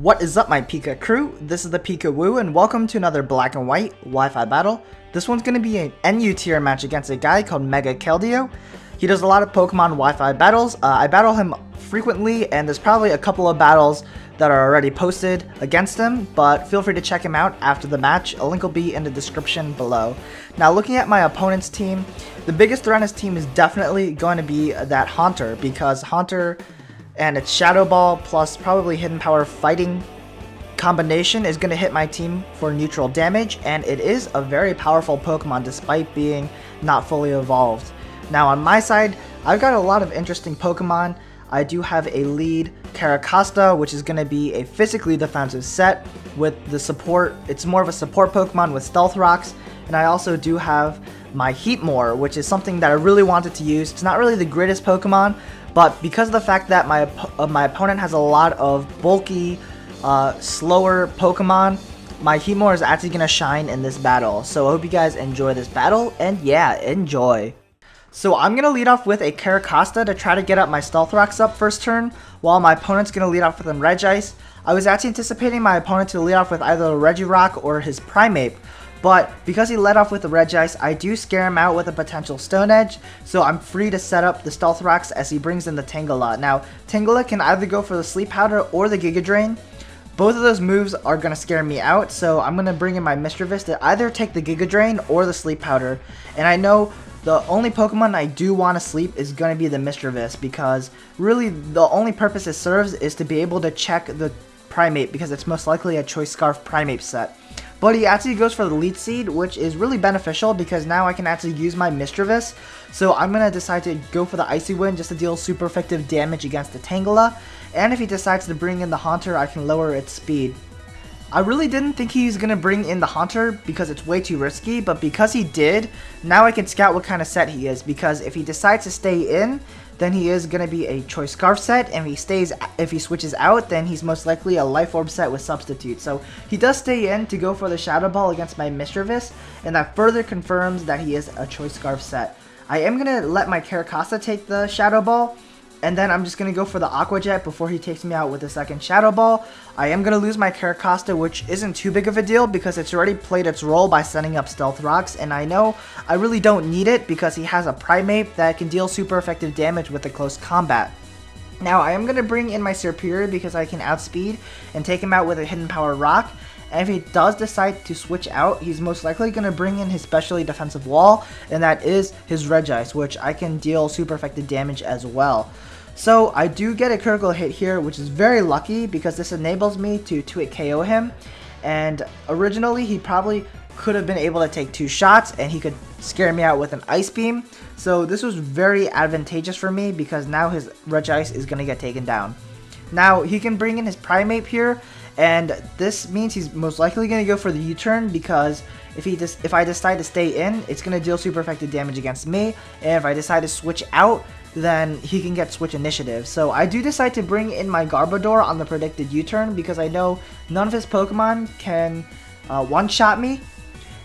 What is up, my Pika crew? This is the ThePikaWu and welcome to another black and white Wi-Fi battle. This one's going to be an NU tier match against a guy called Mega Keldeo. He does a lot of Pokemon Wi-Fi battles. I battle him frequently, and there's probably a couple of battles that are already posted against him, but feel free to check him out after the match. A link will be in the description below. Now, looking at my opponent's team, the biggest threat on his team is definitely going to be that Haunter, because Haunter and its Shadow Ball plus probably Hidden Power fighting combination is going to hit my team for neutral damage, and it is a very powerful Pokemon despite being not fully evolved. Now on my side, I've got a lot of interesting Pokemon. I do have a lead Carracosta, which is going to be a physically defensive set with the support. It's more of a support Pokemon with Stealth Rocks, and I also do have my Heatmor, which is something that I really wanted to use. It's not really the greatest Pokemon, but because of the fact that my opponent has a lot of bulky, slower Pokemon, my Heatmor is actually going to shine in this battle. So I hope you guys enjoy this battle, and yeah, enjoy. So I'm going to lead off with a Carracosta to try to get up my Stealth Rocks up first turn, while my opponent's going to lead off with a Regice. I was actually anticipating my opponent to lead off with either a Regirock or his Primeape, but because he led off with the Regice, I do scare him out with a potential Stone Edge, so I'm free to set up the Stealth Rocks as he brings in the Tangela. Now, Tangela can either go for the Sleep Powder or the Giga Drain. Both of those moves are going to scare me out, so I'm going to bring in my Mischievous to either take the Giga Drain or the Sleep Powder. And I know the only Pokemon I do want to sleep is going to be the Mischievous, because really the only purpose it serves is to be able to check the Primeape, because it's most likely a Choice Scarf Primeape set. But he actually goes for the Leech Seed, which is really beneficial because now I can actually use my Mischievous. So I'm going to decide to go for the Icy Wind just to deal super effective damage against the Tangela. And if he decides to bring in the Haunter, I can lower its speed. I really didn't think he's going to bring in the Haunter because it's way too risky, but because he did, now I can scout what kind of set he is, because if he decides to stay in, then he is going to be a Choice Scarf set, and if he switches out, then he's most likely a Life Orb set with Substitute. So he does stay in to go for the Shadow Ball against my Mischievous, and that further confirms that he is a Choice Scarf set. I am going to let my Carracosta take the Shadow Ball, and then I'm just going to go for the Aqua Jet before he takes me out with the second Shadow Ball. I am going to lose my Carracosta, which isn't too big of a deal because it's already played its role by setting up Stealth Rocks, and I know I really don't need it because he has a Primeape that can deal super effective damage with the close combat. Now, I am going to bring in my Serperior because I can outspeed and take him out with a Hidden Power Rock. And if he does decide to switch out, he's most likely going to bring in his specially defensive wall, and that is his Regice, which I can deal super effective damage as well. So I do get a critical hit here, which is very lucky because this enables me to 2-hit KO him. And originally he probably could have been able to take 2 shots and he could scare me out with an Ice Beam. So this was very advantageous for me because now his Regice is going to get taken down. Now he can bring in his Primeape here, and this means he's most likely going to go for the U-turn, because if I decide to stay in, it's going to deal super effective damage against me, and if I decide to switch out, then he can get switch initiative. So I do decide to bring in my Garbodor on the predicted U-turn because I know none of his Pokemon can one-shot me,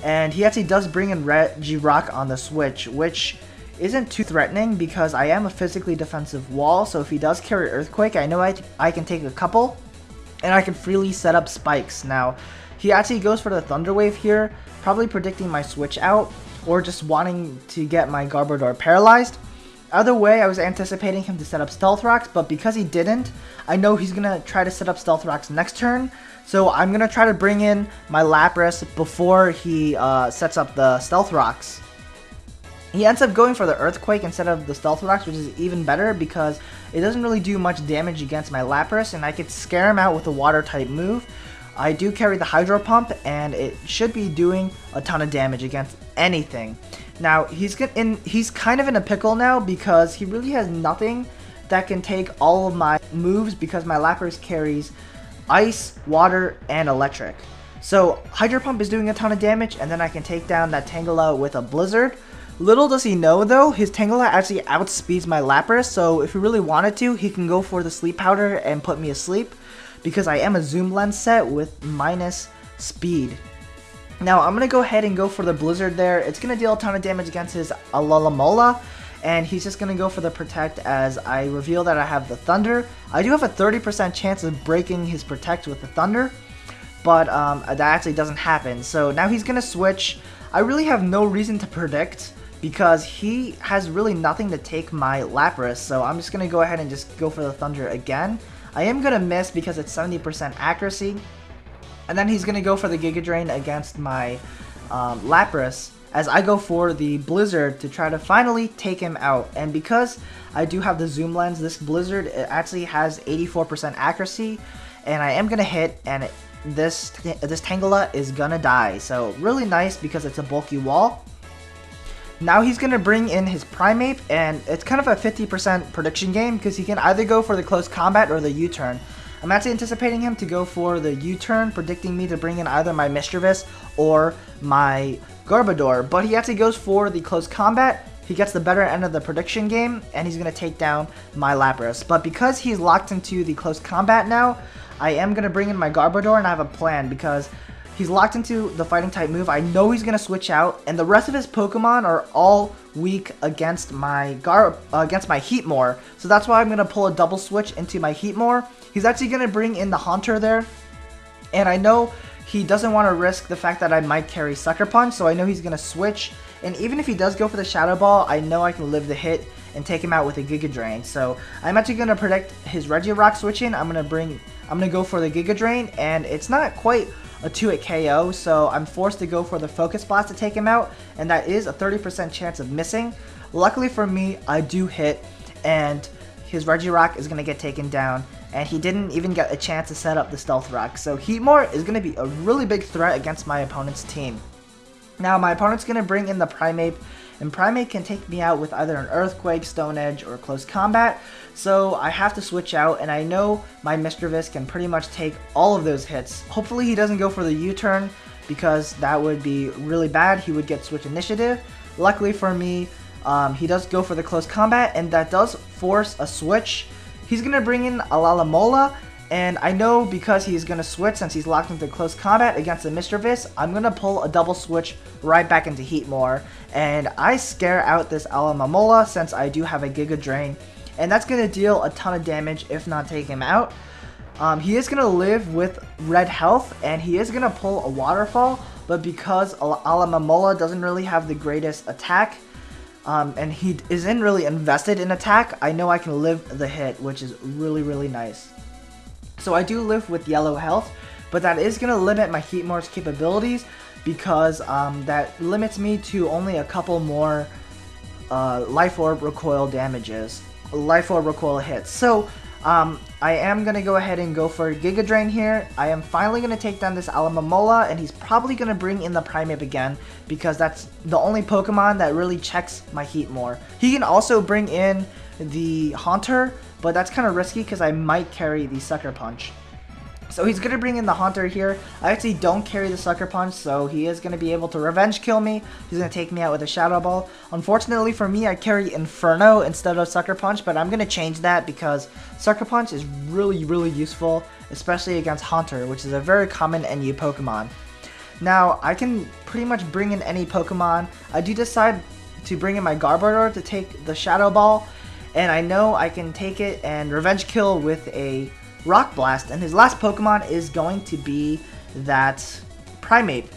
and he actually does bring in Regirock on the switch, which isn't too threatening because I am a physically defensive wall, so if he does carry Earthquake, I know I can take a couple, and I can freely set up spikes. Now, he actually goes for the Thunder Wave here, probably predicting my switch out, or just wanting to get my Garbodor paralyzed. Either way, I was anticipating him to set up Stealth Rocks, but because he didn't, I know he's going to try to set up Stealth Rocks next turn, so I'm going to try to bring in my Lapras before he sets up the Stealth Rocks. He ends up going for the Earthquake instead of the Stealth Rocks, which is even better because it doesn't really do much damage against my Lapras, and I could scare him out with a Water type move. I do carry the Hydro Pump, and it should be doing a ton of damage against anything. Now, he's kind of in a pickle now because he really has nothing that can take all of my moves because my Lapras carries Ice, Water, and Electric. So, Hydro Pump is doing a ton of damage, and then I can take down that Tangela with a Blizzard. Little does he know though, his Tangela actually outspeeds my Lapras, so if he really wanted to, he can go for the Sleep Powder and put me asleep, because I am a Zoom Lens set with minus speed. Now I'm going to go ahead and go for the Blizzard there. It's going to deal a ton of damage against his Alomomola, and he's just going to go for the protect as I reveal that I have the thunder. I do have a 30% chance of breaking his protect with the thunder, but that actually doesn't happen. So now he's going to switch. I really have no reason to predict because he has really nothing to take my Lapras, so I'm just going to go ahead and just go for the thunder again. I am going to miss because it's 70% accuracy, and then he's going to go for the Giga Drain against my Lapras as I go for the Blizzard to try to finally take him out. And because I do have the zoom lens, this Blizzard, it actually has 84% accuracy, and I am going to hit, and this Tangela is going to die. So really nice because it's a bulky wall. Now he's going to bring in his Primeape, and it's kind of a 50% prediction game because he can either go for the close combat or the U-turn. I'm actually anticipating him to go for the U-turn, predicting me to bring in either my Mischievous or my Garbodor, but he actually goes for the close combat. He gets the better end of the prediction game, and he's going to take down my Lapras. But because he's locked into the close combat now, I am going to bring in my Garbodor, and I have a plan because he's locked into the fighting type move. I know he's going to switch out, and the rest of his Pokemon are all weak against my Heatmor. So that's why I'm going to pull a double switch into my Heatmor. He's actually going to bring in the Haunter there, and I know he doesn't want to risk the fact that I might carry Sucker Punch, so I know he's going to switch. And even if he does go for the Shadow Ball, I know I can live the hit and take him out with a Giga Drain. So I'm actually going to predict his Regirock switching. I'm going to go for the Giga Drain, and it's not quite a 2-hit KO, so I'm forced to go for the Focus Blast to take him out, and that is a 30% chance of missing. Luckily for me, I do hit, and his Regirock is going to get taken down, and he didn't even get a chance to set up the Stealth Rock. So Heatmor is going to be a really big threat against my opponent's team. Now my opponent's going to bring in the Primeape, and Primeape can take me out with either an Earthquake, Stone Edge, or Close Combat, so I have to switch out, and I know my Mischievous can pretty much take all of those hits. Hopefully he doesn't go for the U-turn, because that would be really bad. He would get switch initiative. Luckily for me, he does go for the Close Combat, and that does force a switch. He's going to bring in a Lalamola, and I know because he's going to switch since he's locked into Close Combat against the Mischievous, I'm going to pull a double switch right back into Heatmor, and I scare out this Lalamola since I do have a Giga Drain, and that's going to deal a ton of damage if not take him out. He is going to live with red health, and he is going to pull a Waterfall, but because Lalamola doesn't really have the greatest attack, and he isn't really invested in attack, I know I can live the hit, which is really, really nice. So I do live with yellow health, but that is going to limit my Heatmor's capabilities because that limits me to only a couple more Life Orb recoil damages, Life Orb recoil hits. So I am going to go ahead and go for Giga Drain here. I am finally going to take down this Lalamola, and he's probably going to bring in the Primeape again because that's the only Pokemon that really checks my Heatmor. He can also bring in the Haunter, but that's kind of risky because I might carry the Sucker Punch. So he's going to bring in the Haunter here. I actually don't carry the Sucker Punch, so he is going to be able to revenge kill me. He's going to take me out with a Shadow Ball. Unfortunately for me, I carry Inferno instead of Sucker Punch, but I'm going to change that because Sucker Punch is really, really useful, especially against Haunter, which is a very common NU Pokemon. Now, I can pretty much bring in any Pokemon. I do decide to bring in my Garbodor to take the Shadow Ball, and I know I can take it and revenge kill with a Rock Blast, and his last Pokemon is going to be that Primeape.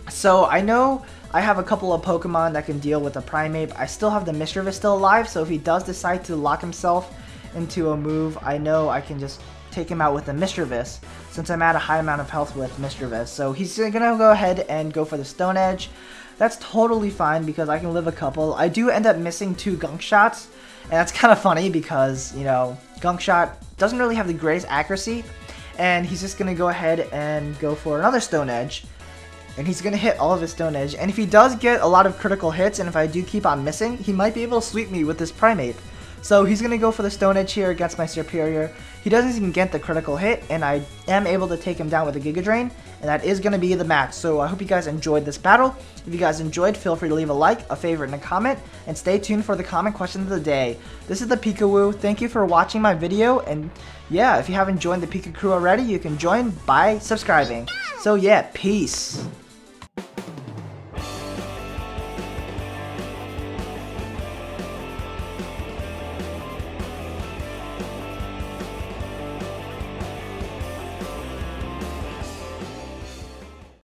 So I know I have a couple of Pokemon that can deal with a Primeape. I still have the Mischievous still alive, so if he does decide to lock himself into a move, I know I can just take him out with the Mischievous since I'm at a high amount of health with Mischievous. So he's going to go ahead and go for the Stone Edge. That's totally fine because I can live a couple. I do end up missing 2 Gunk Shots, and that's kind of funny because, you know, Gunk Shot doesn't really have the greatest accuracy, and he's just going to go ahead and go for another Stone Edge, and he's going to hit all of his Stone Edge, and if he does get a lot of critical hits, and if I do keep on missing, he might be able to sweep me with this Primeape. So he's going to go for the Stone Edge here against my Superior. He doesn't even get the critical hit, and I am able to take him down with a Giga Drain, and that is going to be the match. So I hope you guys enjoyed this battle. If you guys enjoyed, feel free to leave a like, a favorite, and a comment, and stay tuned for the comment question of the day. This is ThePikaWu. Thank you for watching my video, and yeah, if you haven't joined the Pika crew already, you can join by subscribing. So yeah, peace.